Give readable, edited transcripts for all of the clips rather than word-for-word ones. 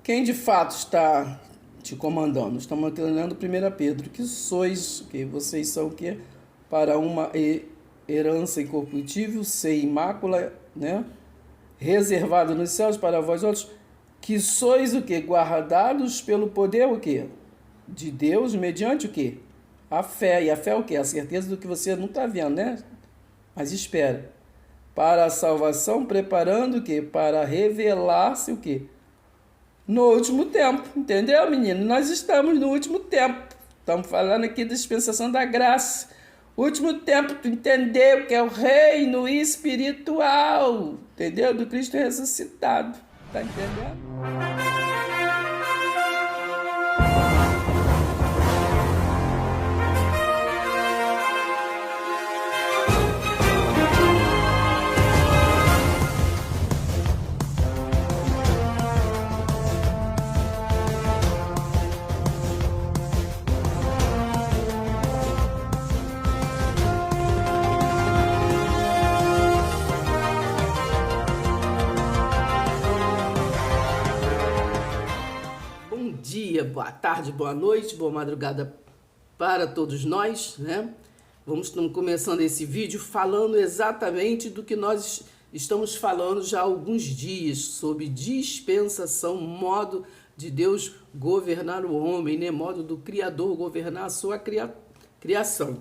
Quem de fato está te comandando? Estamos aqui lendo 1 Pedro. Que sois, que vocês são o quê? Para uma herança incorruptível, sem mácula, né? Reservado nos céus para vós outros, que sois o quê? Guardados pelo poder o quê? De Deus, mediante o quê? A fé. E a fé é o quê? A certeza do que você não está vendo, né? Mas espera. Para a salvação, preparando o quê? Para revelar-se o quê? No último tempo, entendeu, menino? Nós estamos no último tempo. Estamos falando aqui da dispensação da graça. Último tempo, tu entendeu que é o reino espiritual, entendeu? Do Cristo ressuscitado. Tá entendendo? Bom dia, boa tarde, boa noite, boa madrugada para todos nós, né? Estamos começando esse vídeo falando exatamente do que nós estamos falando já há alguns dias, sobre dispensação, modo de Deus governar o homem, né? Modo do Criador governar a sua criação.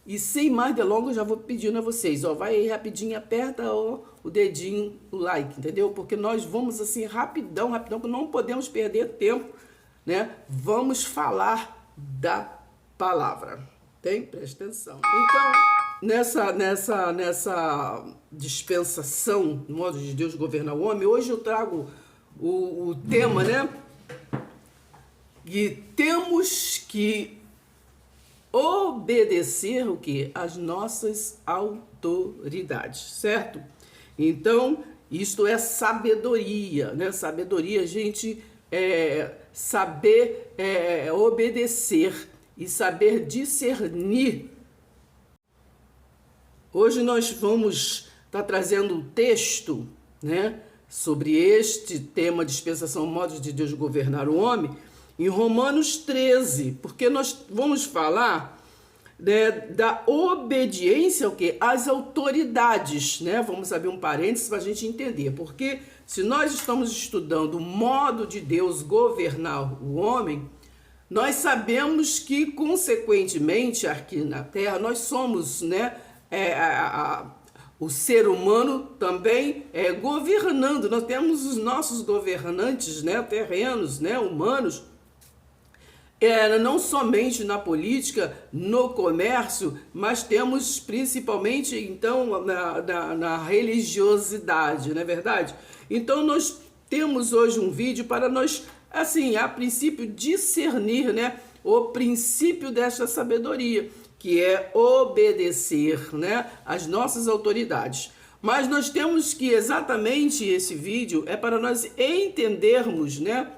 E sem mais delongas, já vou pedindo a vocês, ó, vai aí rapidinho, aperta o dedinho, o like, entendeu? Porque nós vamos assim rapidão, que não podemos perder tempo, né? Vamos falar da palavra, tem? Presta atenção. Então, nessa dispensação, no modo de Deus governar o homem, hoje eu trago o tema, né? E temos que obedecer o que? As nossas autoridades, certo? Então, isto é sabedoria, né? Sabedoria, a gente saber obedecer e saber discernir. Hoje nós vamos estar trazendo um texto, né, sobre este tema, dispensação, modos de Deus governar o homem, em Romanos 13, porque nós vamos falar, né, da obediência ao quê? Às autoridades, né? Vamos abrir um parênteses para a gente entender, porque se nós estamos estudando o modo de Deus governar o homem, nós sabemos que, consequentemente, aqui na Terra, nós somos, né, o ser humano também governando. Nós temos os nossos governantes, né, terrenos, né, humanos, não somente na política, no comércio, mas temos principalmente, então, na religiosidade, não é verdade? Então, nós temos hoje um vídeo para nós, assim, a princípio, discernir, né, o princípio desta sabedoria, que é obedecer, né, às nossas autoridades. Mas nós temos que, exatamente, esse vídeo é para nós entendermos, né,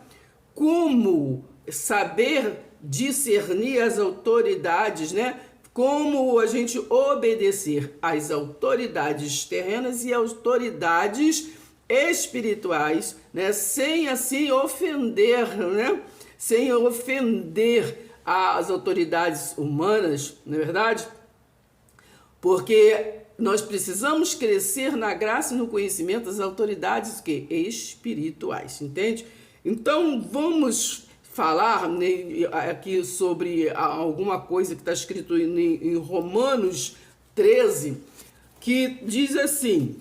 como saber discernir as autoridades, né? Como a gente obedecer às autoridades terrenas e autoridades espirituais, né? Sem assim ofender, né? Sem ofender as autoridades humanas, não é verdade? Porque nós precisamos crescer na graça e no conhecimento das autoridades que espirituais, entende? Então vamos falar, né, aqui sobre alguma coisa que está escrito em Romanos 13, que diz assim: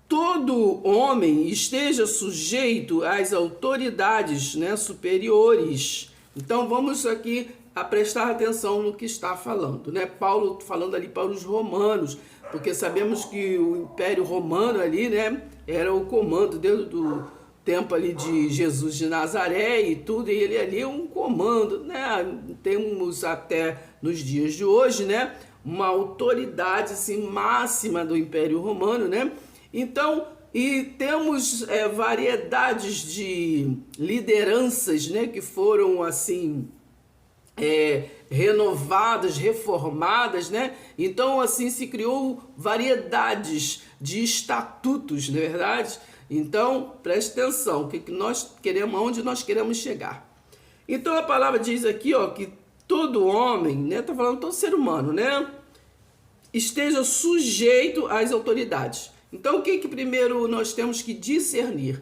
todo homem esteja sujeito às autoridades, né, superiores. Então vamos aqui a prestar atenção no que está falando, né? Paulo falando ali para os romanos, porque sabemos que o Império Romano ali, né, era o comando dentro do tempo ali de Jesus de Nazaré e tudo, e ele ali é um comando, né? Temos até nos dias de hoje, né, uma autoridade assim máxima do Império Romano, né? Então, e temos variedades de lideranças, né, que foram assim renovadas, reformadas, né? Então, assim, se criou variedades de estatutos, não é verdade? Então, preste atenção, o que nós queremos, aonde nós queremos chegar. Então, a palavra diz aqui, ó, que todo homem, né, tá falando todo ser humano, né, esteja sujeito às autoridades. Então, o que primeiro nós temos que discernir?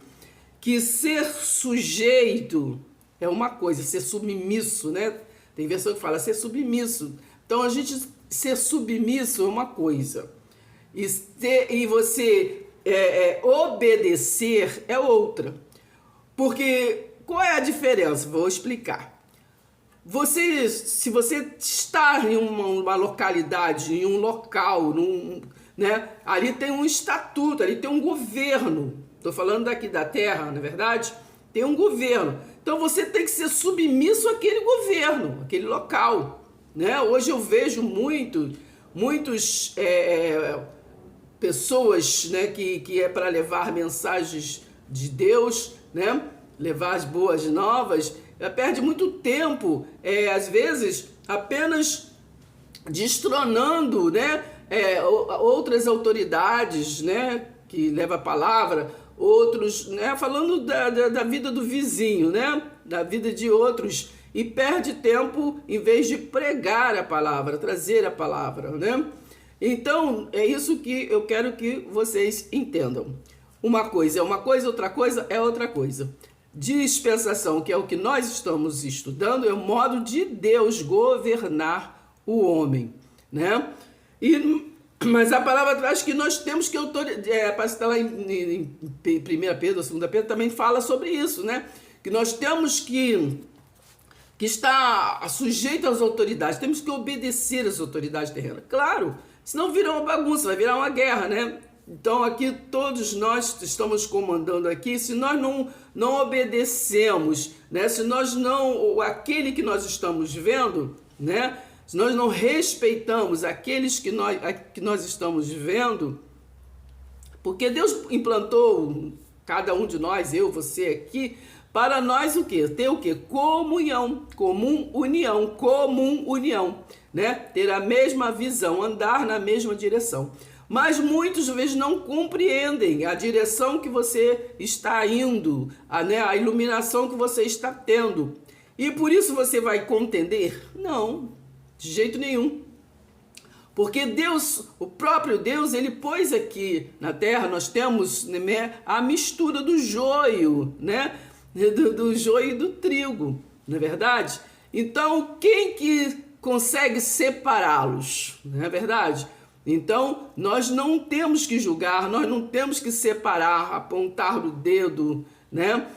Que ser sujeito é uma coisa, ser submisso, né? Tem versão que fala ser submisso. Então, a gente ser submisso é uma coisa. E você obedecer é outra. Porque qual é a diferença? Vou explicar. Se você está em uma localidade, em um local, né, ali tem um estatuto, ali tem um governo. Estou falando daqui da terra, não é verdade? Tem um governo. Então você tem que ser submisso àquele governo, àquele local. Né? Hoje eu vejo muitos pessoas, né, que é para levar mensagens de Deus, né, levar as boas novas, perde muito tempo, às vezes, apenas destronando, né, outras autoridades, né, que levam a palavra, outros, né, falando da vida do vizinho, né, da vida de outros, e perde tempo em vez de pregar a palavra, trazer a palavra, né? Então, é isso que eu quero que vocês entendam. Uma coisa é uma coisa, outra coisa é outra coisa. Dispensação, que é o que nós estamos estudando, é o modo de Deus governar o homem, né? Mas a palavra traz que nós temos que autorizar, parece que está lá em 1 Pedro, 2 Pedro, também fala sobre isso, né? Que nós temos que estar sujeito às autoridades, temos que obedecer às autoridades terrenas. Claro, senão vira uma bagunça, vai virar uma guerra, né? Então aqui todos nós estamos comandando aqui, se nós não obedecemos, né? Se nós não, aquele que nós estamos vendo, né? Se nós não respeitamos aqueles que nós estamos vendo, porque Deus implantou cada um de nós, eu, você aqui, para nós o quê? Ter o quê? Comunhão, comum união, né? Ter a mesma visão, andar na mesma direção. Mas muitas vezes não compreendem a direção que você está indo, a iluminação que você está tendo. E por isso você vai contender? Não, de jeito nenhum. Porque Deus, o próprio Deus, ele pôs aqui na terra, nós temos, né, a mistura do joio, né? Do joio e do trigo, não é verdade? Então, quem que consegue separá-los, não é verdade? Então, nós não temos que julgar, nós não temos que separar, apontar o dedo, né?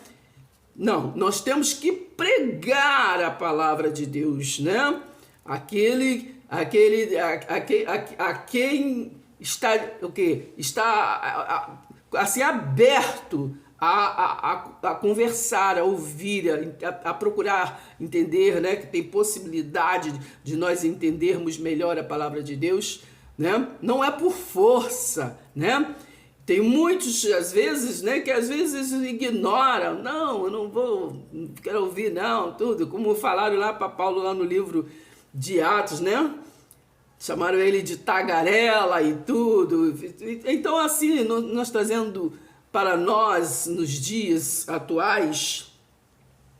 Não, nós temos que pregar a palavra de Deus, né? A quem está o quê? Está assim aberto a conversar, a ouvir, a procurar entender, né? Que tem possibilidade de nós entendermos melhor a palavra de Deus, né? Não é por força, né? Tem muitos, às vezes, né, que às vezes ignoram. Não, eu não quero ouvir, não, tudo. Como falaram lá para Paulo, lá no livro de Atos, né? Chamaram ele de tagarela e tudo. Então, assim, nós trazendo para nós, nos dias atuais,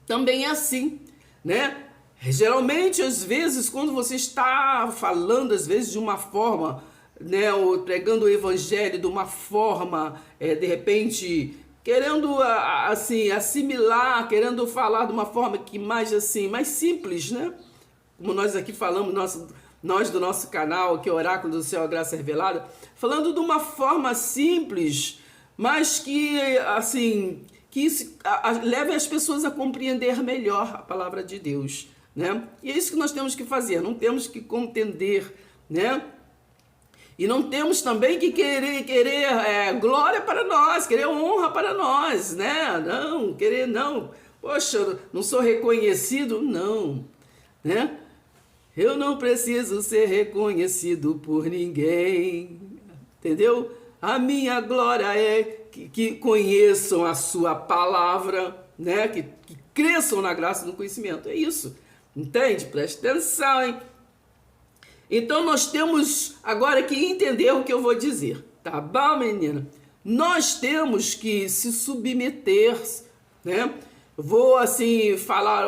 também é assim, né? Geralmente, às vezes, quando você está falando, às vezes, de uma forma, né, ou pregando o evangelho de uma forma, de repente, querendo, assim, assimilar, querendo falar de uma forma que mais, assim, mais simples, né? Como nós aqui falamos, nós do nosso canal, que é Oráculo do Céu, a Graça Revelada, falando de uma forma simples, mas que, assim, que leve as pessoas a compreender melhor a palavra de Deus, né? E é isso que nós temos que fazer, não temos que contender, né? E não temos também que querer glória para nós, querer honra para nós, né? Não. Poxa, não sou reconhecido? Não, né? Eu não preciso ser reconhecido por ninguém, entendeu? A minha glória é que conheçam a sua palavra, né? Que cresçam na graça e no conhecimento. É isso, entende? Preste atenção, hein? Então nós temos agora que entender o que eu vou dizer, tá bom, menina? nós temos que se submeter, né? Vou, assim, falar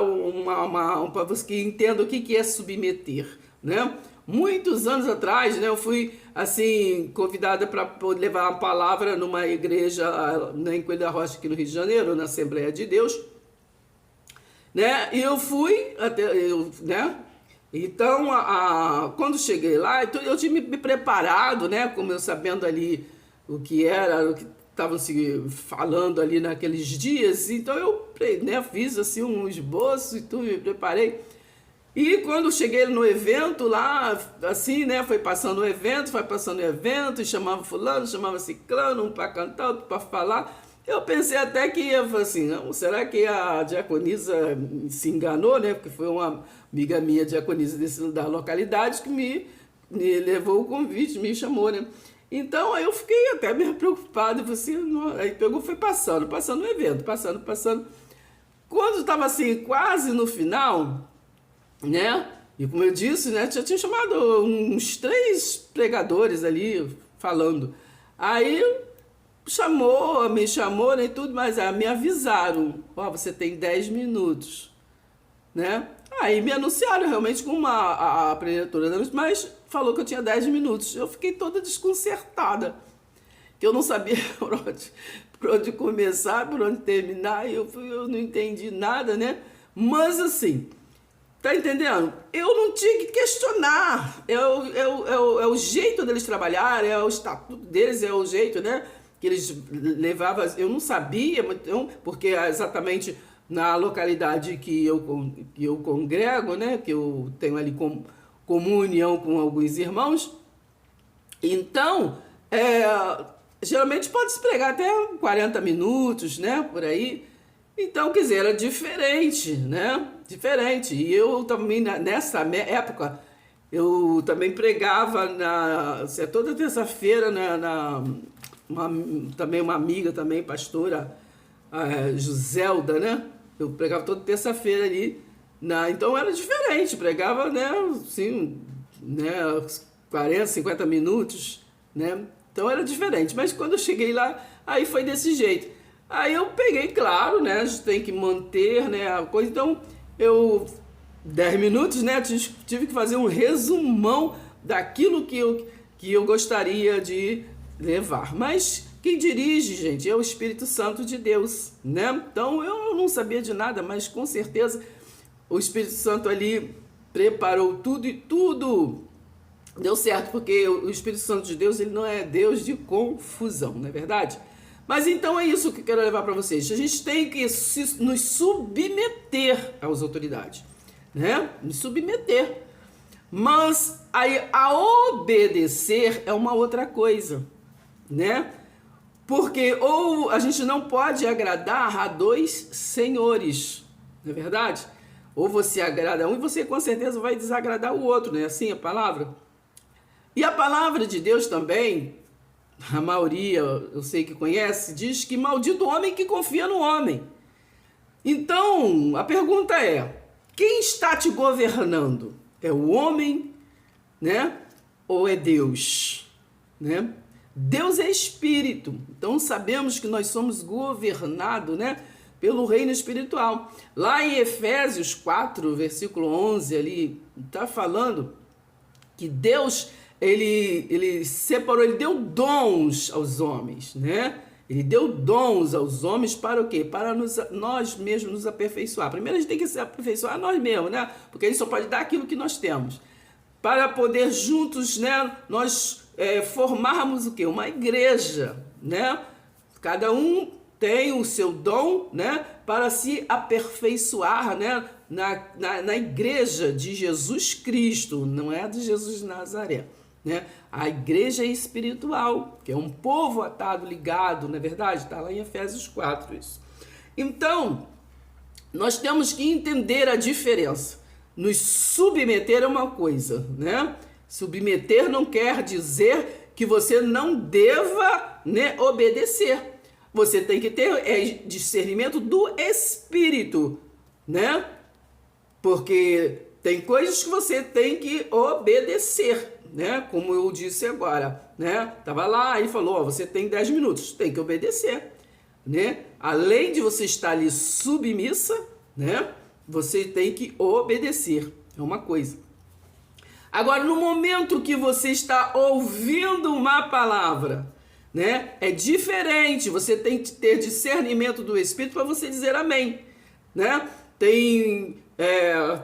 para você que entenda o que é submeter, né? Muitos anos atrás, né, eu fui, assim, convidada para levar uma palavra numa igreja em Coelho da Rocha, aqui no Rio de Janeiro, na Assembleia de Deus, né? E eu fui, né? Então, quando cheguei lá, então eu tinha me preparado, né? Como eu sabendo ali o que era, o que estavam se falando ali naqueles dias. Então, eu, né, fiz, assim, um esboço e tudo, me preparei. E quando cheguei no evento lá, assim, né, foi passando o evento, e chamava fulano, chamava ciclano, um para cantar, outro para falar. Eu pensei até que ia, assim, não, será que a diaconisa se enganou, né? Porque foi uma amiga minha, diaconisa da localidade, que me levou o convite, me chamou, né? Então, aí eu fiquei até meio preocupado, assim, aí pegou, foi passando o evento, passando. Quando estava, assim, quase no final, né? E como eu disse, né? Tinha chamado uns 3 pregadores ali falando. Aí me chamou, né? Tudo, mas me avisaram: ó, você tem 10 minutos, né? Aí me anunciaram realmente com a preletora da noite, mas falou que eu tinha 10 minutos. Eu fiquei toda desconcertada, que eu não sabia por onde começar, por onde terminar, e eu não entendi nada, né? Mas assim, tá entendendo? Eu não tinha que questionar. É o jeito deles trabalhar, é o estatuto deles, é o jeito, né? Que eles levavam. Eu não sabia, porque exatamente na localidade que eu congrego, né? Que eu tenho ali comunhão com alguns irmãos. Então, geralmente pode se pregar até 40 minutos, né? Por aí. Então, quer dizer, era diferente, né? Diferente. E eu também, nessa época, eu também pregava toda terça-feira, também uma amiga, também pastora, Joselda, né? Eu pregava toda terça-feira ali. Então era diferente, pregava, né? Assim, né? 40, 50 minutos, né? Então era diferente. Mas quando eu cheguei lá, aí foi desse jeito. Aí eu peguei, claro, né? A gente tem que manter, né, a coisa. Então, 10 minutos, né? Tive que fazer um resumão daquilo que eu gostaria de levar. Mas quem dirige, gente, é o Espírito Santo de Deus, né? Então, eu não sabia de nada, mas com certeza o Espírito Santo ali preparou tudo e tudo deu certo, porque o Espírito Santo de Deus, ele não é Deus de confusão, não é verdade? Mas então é isso que eu quero levar para vocês. A gente tem que nos submeter às autoridades, né? Nos submeter. Mas aí a obedecer é uma outra coisa, né? Porque ou a gente não pode agradar a 2 senhores, não é verdade? Ou você agrada um e você com certeza vai desagradar o outro, não é assim a palavra? E a palavra de Deus também, a maioria, eu sei que conhece, diz que maldito o homem que confia no homem. Então, a pergunta é: quem está te governando? É o homem, né? Ou é Deus, né? Deus é espírito. Então, sabemos que nós somos governados, né, pelo reino espiritual. Lá em Efésios 4, versículo 11, ali, está falando que Deus, ele separou, ele deu dons aos homens, né? Ele deu dons aos homens para o quê? Para nós mesmos nos aperfeiçoar. Primeiro a gente tem que se aperfeiçoar a nós mesmos, né? Porque a gente só pode dar aquilo que nós temos. Para poder juntos, né, nós formarmos o quê? Uma igreja, né? Cada um tem o seu dom, né, para se aperfeiçoar, né, na igreja de Jesus Cristo, não é de Jesus de Nazaré, né? A igreja espiritual, que é um povo atado, ligado, não é verdade? Está lá em Efésios 4 isso. Então, nós temos que entender a diferença. Nos submeter é uma coisa, né? Submeter não quer dizer que você não deva, né, obedecer. Você tem que ter discernimento do Espírito, né? Porque tem coisas que você tem que obedecer, né? Como eu disse agora, né? Tava lá e falou, ó, você tem 10 minutos, tem que obedecer, né? Além de você estar ali submissa, né? Você tem que obedecer, é uma coisa. Agora, no momento que você está ouvindo uma palavra, né? É diferente, você tem que ter discernimento do Espírito para você dizer amém, né? Tem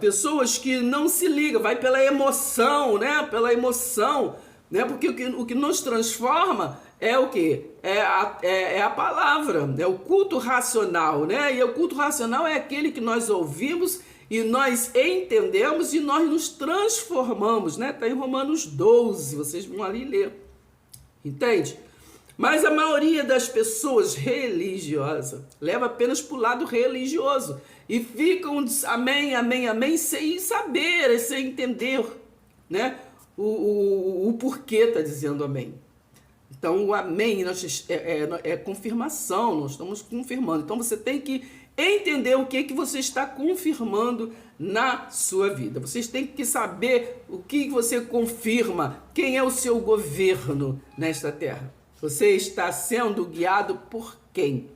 pessoas que não se ligam, vai pela emoção, né? Pela emoção, né? Porque o que nos transforma é o quê? É a palavra, é o culto racional, né? E o culto racional é aquele que nós ouvimos e nós entendemos e nós nos transformamos, né? Está em Romanos 12, vocês vão ali ler, entende? Mas a maioria das pessoas religiosas leva apenas para o lado religioso e ficam amém, amém, amém, sem saber, sem entender, né? O porquê está dizendo amém. Então, o amém é confirmação, nós estamos confirmando. Então, você tem que entender o que você está confirmando na sua vida. Vocês têm que saber o que você confirma, quem é o seu governo nesta terra. Você está sendo guiado por quem?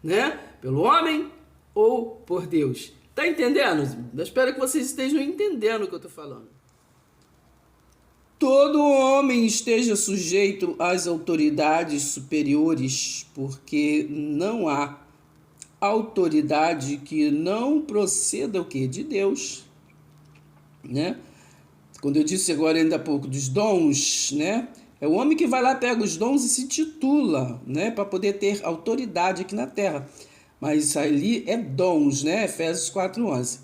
Né? Pelo homem ou por Deus? Tá entendendo? Eu espero que vocês estejam entendendo o que eu estou falando. Todo homem esteja sujeito às autoridades superiores, porque não há autoridade que não proceda o quê? De Deus, né? Quando eu disse agora ainda há pouco dos dons, né? É o homem que vai lá, pega os dons e se titula, né? Para poder ter autoridade aqui na terra. Mas ali é dons, né? Efésios 4:11.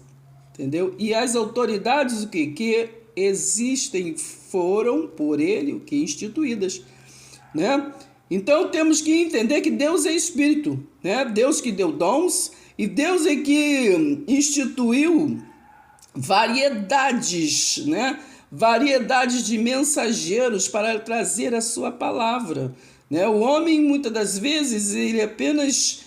Entendeu? E as autoridades, o quê? Que existem, foram por ele, o que? Instituídas, né? Então temos que entender que Deus é Espírito, né? Deus que deu dons e Deus é que instituiu variedades, né? Variedades de mensageiros para trazer a sua palavra, né? O homem, muitas das vezes, ele apenas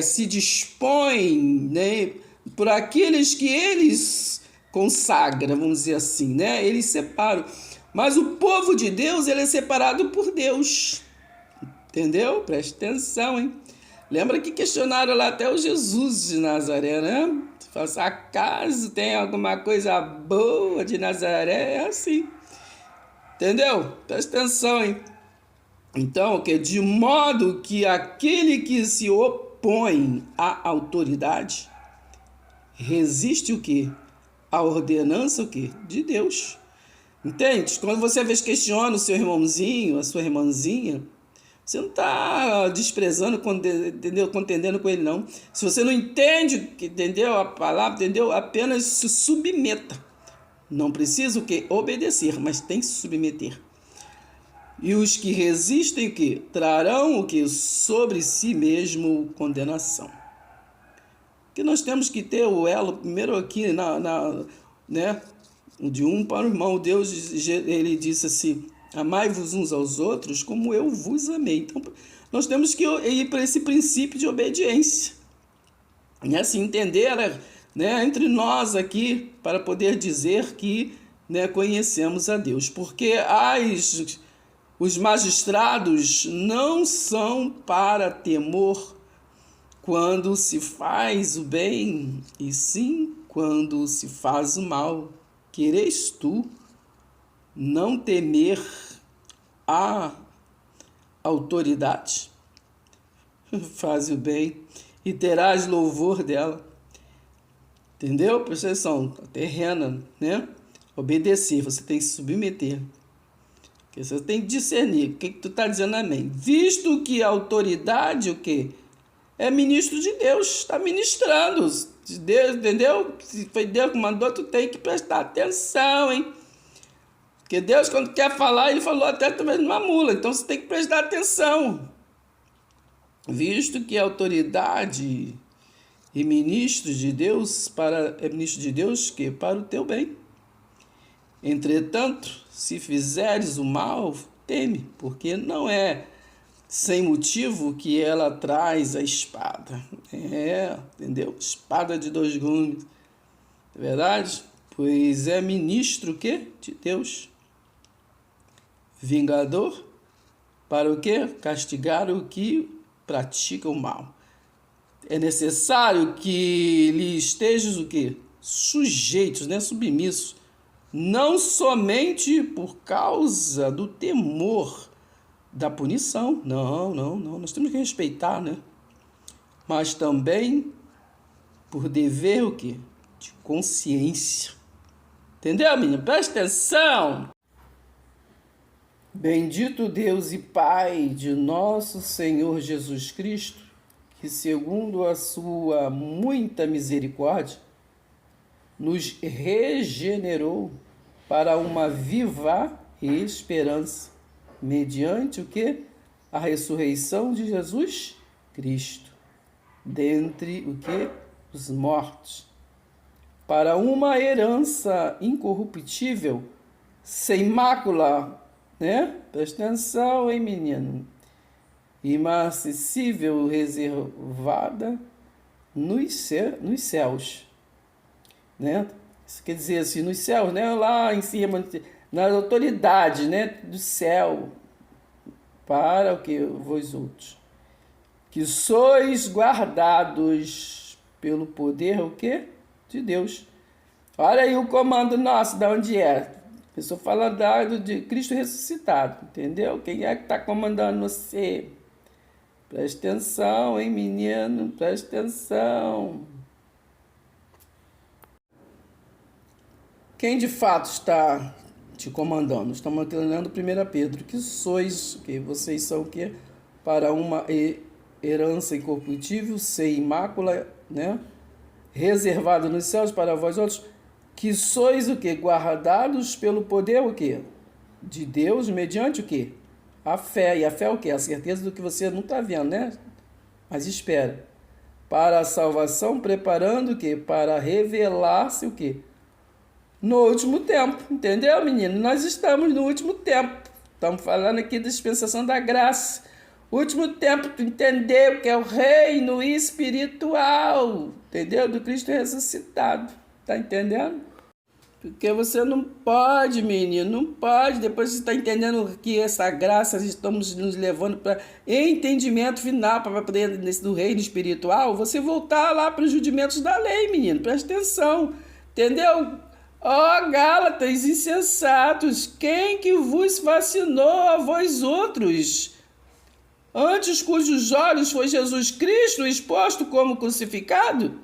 se dispõe, né, por aqueles que eles consagram, vamos dizer assim, né? Eles separam. Mas o povo de Deus, ele é separado por Deus. Entendeu? Preste atenção, hein? Lembra que questionaram lá até o Jesus de Nazaré, né? Fala assim, acaso tem alguma coisa boa de Nazaré? É assim. Entendeu? Preste atenção, hein? Então, que de modo que aquele que se opõe à autoridade resiste o quê? A ordenança o quê? De Deus. Entende? Quando você às vezes questiona o seu irmãozinho, a sua irmãzinha, você não está desprezando, entendeu? Contendendo com ele, não. Se você não entende, entendeu? A palavra, entendeu? Apenas se submeta. Não precisa o quê? Obedecer, mas tem que se submeter. E os que resistem, o quê? Trarão o quê? Sobre si mesmo condenação. Que nós temos que ter o elo, primeiro aqui, né? De um para o irmão. Deus, ele disse assim, amai-vos uns aos outros como eu vos amei. Então, nós temos que ir para esse princípio de obediência. E assim, entender, né, entre nós aqui, para poder dizer que, né, conhecemos a Deus. Porque os magistrados não são para temor quando se faz o bem, e sim quando se faz o mal. Queres tu não temer a autoridade? Faz o bem e terás louvor dela. Entendeu? Presta atenção, terrena, né? Obedecer, você tem que se submeter. Você tem que discernir. O que tu está dizendo, amém? Visto que a autoridade, o quê? É ministro de Deus, está ministrando. De Deus, entendeu? Se foi Deus que mandou, tu tem que prestar atenção, hein? Porque Deus, quando quer falar, ele falou até também numa mula. Então você tem que prestar atenção. Visto que a autoridade e ministro de Deus é ministro de Deus que para o teu bem. Entretanto, se fizeres o mal, teme, porque não é sem motivo que ela traz a espada. Entendeu? Espada de dois gumes. É verdade? Pois é ministro o quê? De Deus. Vingador para o quê? Castigar o que pratica o mal. É necessário que lhe estejam o quê? Sujeitos, né? Submissos, não somente por causa do temor da punição, não, nós temos que respeitar, né? Mas também por dever o quê? De consciência. Entendeu, menino? Presta atenção! Bendito Deus e Pai de nosso Senhor Jesus Cristo, que segundo a sua muita misericórdia, nos regenerou para uma viva esperança, mediante o que? A ressurreição de Jesus Cristo, dentre o que? Os mortos, para uma herança incorruptível, sem mácula, né? Presta atenção, hein, menino? Inacessível, reservada nos céus, né? Isso quer dizer assim, nos céus, né? Lá em cima, na autoridade, né? Do céu, para o que? Vós outros, que sois guardados pelo poder, o quê? De Deus. Olha aí o comando nosso, de onde é? Eu estou falando de Cristo ressuscitado, entendeu? Quem é que está comandando você? Presta atenção, hein, menino? Presta atenção. Quem de fato está te comandando? Estamos aqui lendo 1 Pedro. Que sois, que vocês são o quê? Para uma herança incorruptível, sem mácula, né? Reservada nos céus para vós outros, que sois o quê? Guardados pelo poder o quê? De Deus, mediante o quê? A fé. E a fé é o quê? A certeza do que você não está vendo, né? Mas espera. Para a salvação, preparando o quê? Para revelar-se o quê? No último tempo. Entendeu, menino? Nós estamos no último tempo. Estamos falando aqui da dispensação da graça. Último tempo, tu entendeu que é o reino espiritual, entendeu? Do Cristo ressuscitado, tá entendendo? Porque você não pode, menino, não pode. Depois você está entendendo que essa graça, estamos nos levando para entendimento final, para poder, nesse do reino espiritual, você voltar lá para os rudimentos da lei, menino, presta atenção, entendeu? Ó, Gálatas insensatos, quem que vos fascinou a vós outros? Antes cujos olhos foi Jesus Cristo exposto como crucificado?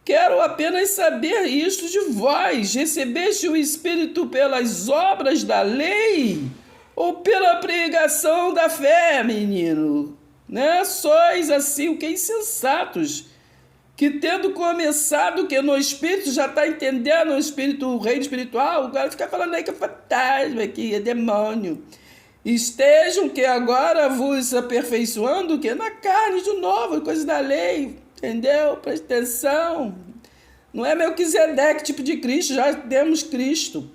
Quero apenas saber isto de vós. Recebeste o Espírito pelas obras da lei ou pela pregação da fé, menino? Né? Sois assim o que insensatos, que tendo começado que no Espírito, já está entendendo o Espírito, o reino espiritual, o cara fica falando aí que é fantasma, que é demônio. Estejam que agora vos aperfeiçoando que na carne de novo, coisa da lei, entendeu? Presta atenção. Não é Melquisedeque, tipo de Cristo, já temos Cristo.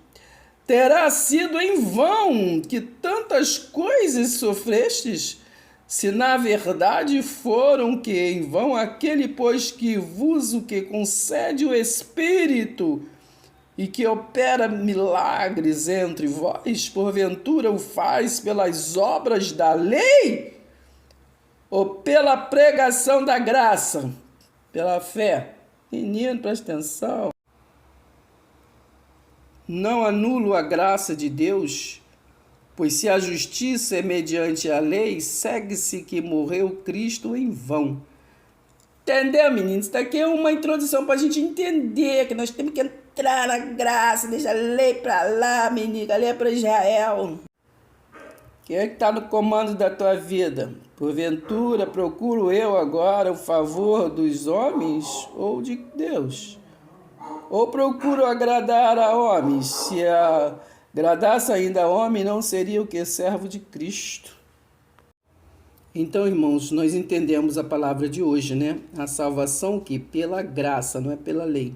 Terá sido em vão que tantas coisas sofrestes, se na verdade foram que em vão aquele, pois que vos o que concede o Espírito, e que opera milagres entre vós, porventura o faz pelas obras da lei ou pela pregação da graça, pela fé? Menino, presta atenção. Não anulo a graça de Deus, pois se a justiça é mediante a lei, segue-se que morreu Cristo em vão. Entendeu, menino? Isso daqui é uma introdução para a gente entender que nós temos que entrar na graça, deixa a lei para lá, menino, a lei é para Israel. Quem é que está no comando da tua vida? Porventura, procuro eu agora o favor dos homens ou de Deus? Ou procuro agradar a homens? Se agradasse ainda a homem, não seria o que? Servo de Cristo. Então, irmãos, nós entendemos a palavra de hoje, né? A salvação que pela graça, não é pela lei,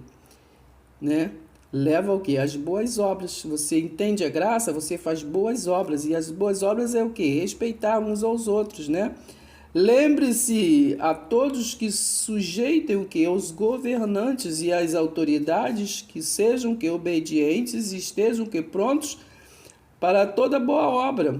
né? Leva o quê? As boas obras. Você entende a graça, você faz boas obras. E as boas obras é o quê? Respeitar uns aos outros, né? Lembre-se a todos que sujeitem o quê? Os governantes e as autoridades, que sejam que obedientes e estejam que prontos para toda boa obra.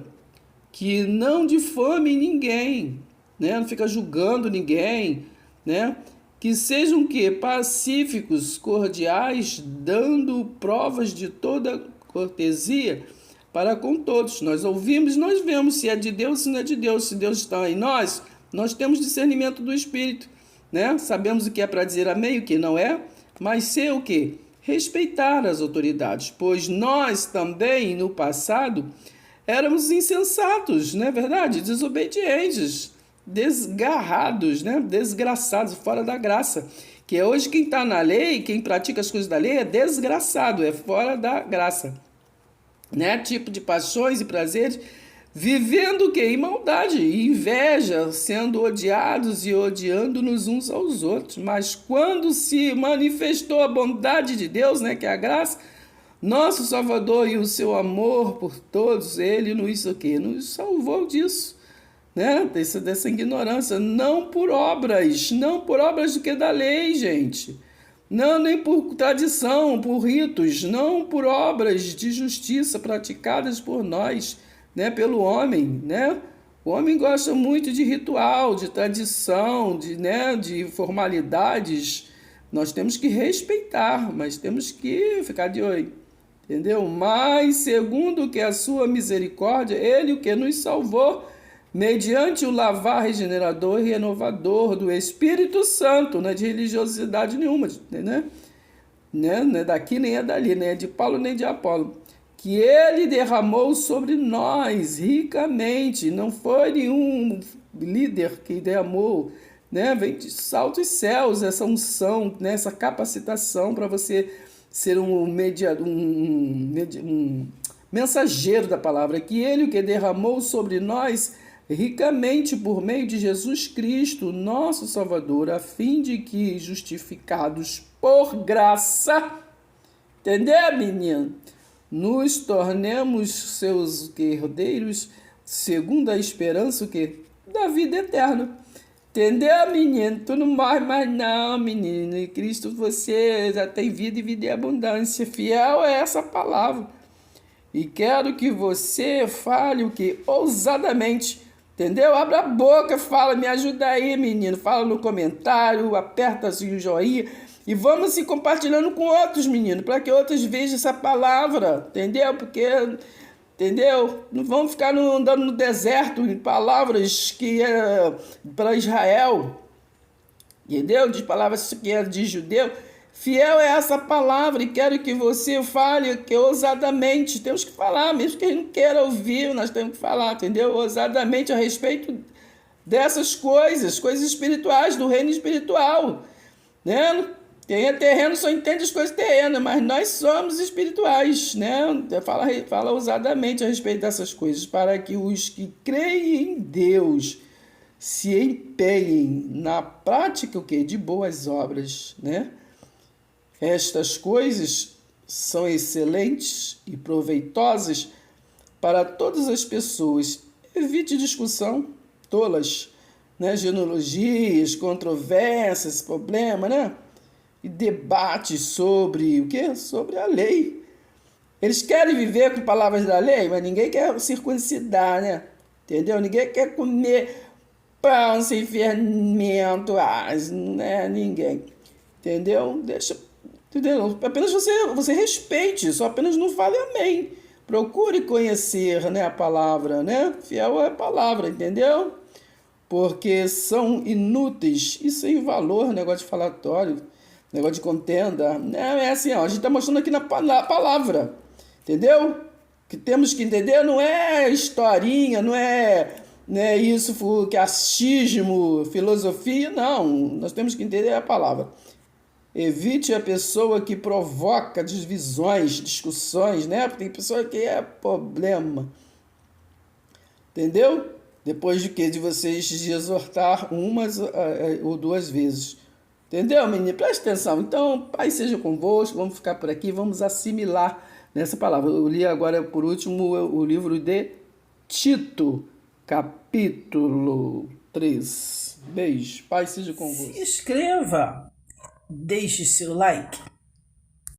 que não difame ninguém, né? Não fica julgando ninguém, né? Que sejam o quê? Pacíficos, cordiais, dando provas de toda cortesia para com todos. Nós ouvimos, nós vemos se é de Deus, se não é de Deus. Se Deus está em nós, nós temos discernimento do Espírito, né? Sabemos o que é para dizer amém e o que não é, mas ser o quê? Respeitar as autoridades, pois nós também, no passado, éramos insensatos, não é verdade? Desobedientes, desgarrados, né? Desgraçados, fora da graça. Que hoje quem está na lei, quem pratica as coisas da lei é desgraçado, é fora da graça. Né? Tipo de paixões e prazeres, vivendo o quê? Em maldade e inveja, sendo odiados e odiando-nos uns aos outros. Mas quando se manifestou a bondade de Deus, né, que é a graça, nosso Salvador e o seu amor por todos, ele nos salvou disso, né? Dessa ignorância, não por obras do que da lei, gente. Não, nem por tradição, por ritos, não por obras de justiça praticadas por nós, né, pelo homem, né? O homem gosta muito de ritual, de tradição, de formalidades. Nós temos que respeitar, mas temos que ficar de olho, entendeu? Mas, segundo que a sua misericórdia, ele o que nos salvou, mediante o lavar regenerador e renovador do Espírito Santo, não é de religiosidade nenhuma, né? Não é daqui nem é dali, nem é de Paulo nem de Apolo, que ele derramou sobre nós ricamente, não foi nenhum líder que derramou, né? Vem de saltos céus essa unção, né? Essa capacitação para você ser um mensageiro da palavra, que ele o que derramou sobre nós ricamente por meio de Jesus Cristo, nosso Salvador, a fim de que, justificados por graça, entendeu, menino? Nos tornemos seus herdeiros segundo a esperança o quê? Da vida eterna. Entendeu, menino? Tu não morre mais não, menino. Em Cristo você já tem vida e vida em abundância. Fiel é essa palavra. E quero que você fale o quê? Ousadamente. Entendeu? Abra a boca, fala, me ajuda aí, menino. Fala no comentário, aperta assim o joinha. E vamos se compartilhando com outros, menino, para que outros vejam essa palavra. Entendeu? Porque, entendeu? Não vamos ficar andando no deserto em palavras que é para Israel. Entendeu? De palavras que é de judeu. Fiel é essa palavra e quero que você fale que ousadamente, temos que falar, mesmo que ele não queira ouvir, nós temos que falar, entendeu? Ousadamente a respeito dessas coisas espirituais, do reino espiritual, né? Quem é terreno só entende as coisas terrenas, mas nós somos espirituais, né? Fala ousadamente a respeito dessas coisas, para que os que creem em Deus se empenhem na prática o quê? De boas obras, né? Estas coisas são excelentes e proveitosas para todas as pessoas. Evite discussão tolas, né? Genealogias, controvérsias, problema, né? E debate sobre o quê? Sobre a lei. Eles querem viver com palavras da lei, mas ninguém quer circuncidar, né? Entendeu? Ninguém quer comer pão sem fermento, né? Ninguém. Entendeu? Entendeu? Apenas você respeite, só apenas não fale amém. Procure conhecer, né, a palavra, né? Fiel é a palavra, entendeu? Porque são inúteis e sem valor, negócio de falatório, negócio de contenda. É assim, ó, a gente está mostrando aqui na palavra, entendeu? Que temos que entender não é historinha, não é isso que é achismo, filosofia, não. Nós temos que entender a palavra. Evite a pessoa que provoca divisões, discussões, né? Porque tem pessoa que é problema. Entendeu? Depois de quê? De vocês de exortar umas ou duas vezes. Entendeu, menino? Preste atenção. Então, Pai seja convosco, vamos ficar por aqui, vamos assimilar nessa palavra. Eu li agora, por último, o livro de Tito, capítulo 3. Beijo. Pai seja convosco. Se inscreva, deixe seu like.